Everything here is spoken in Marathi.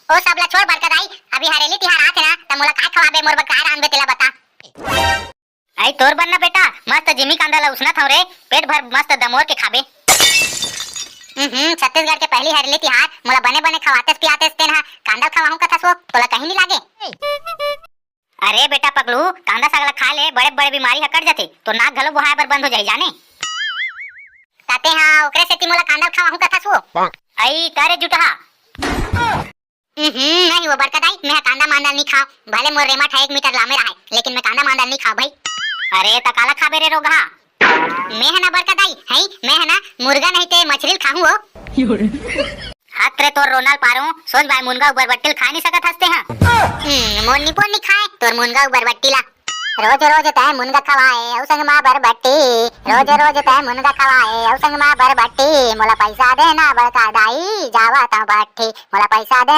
ओ सबला छोड़ बरकत आई, अभी हरेली तिहार आथे ना त मोला काय खवाबे मोर बर काय रांधबे तेला बता। आई तोर बनना बेटा मस्त जिमी कांदा ला उसना थाव रे, पेट भर मस्त दमोर के खाबे। छत्तीसगढ़ के पहली हरेली तिहार मोला बने बने खवातेस पियातेस तेन हा कांदा खवाहू कथस वो तोला कहीं नहीं लागे। अरे बेटा पगलू कांदा सागला खा ले बड़े बड़े बीमारी ह कट जाथे, तो नाक घलो बोहाय बर बंद हो जाई जाने। ताते हा ओकरे सेती मोला कांदा खवाहू कथस वो। आई तारे जुटहा नहीं वो बरकत आई, मैं कांदा मांदा नहीं खाओ, भले मोर रेमा 1 मीटर लामे रहे लेकिन मैं कांदा मांदा नहीं खाओ भाई। अरे त काला खाबे रे रोगा, मैं है ना बरकत आई है, मैं है ना मुर्गा नहीं ते मछली खाऊं वो। हाथ रे तोर रोनाल पारो सोच भाई मुनगा ऊपर बट्टिल खा नहीं सकत हस्ते हां। मोनी पोन नहीं खाए तोर मुनगा ऊपर बट्टिला, रोज रोज तय मुनगा खवाए औ संग मा बरबट्टी, रोज रोज तय मुनगा खवाए औ संग मा बरबट्टी, मोला पैसा देना बड़का दाई जावा ता बट्टी, मोला पैसा दे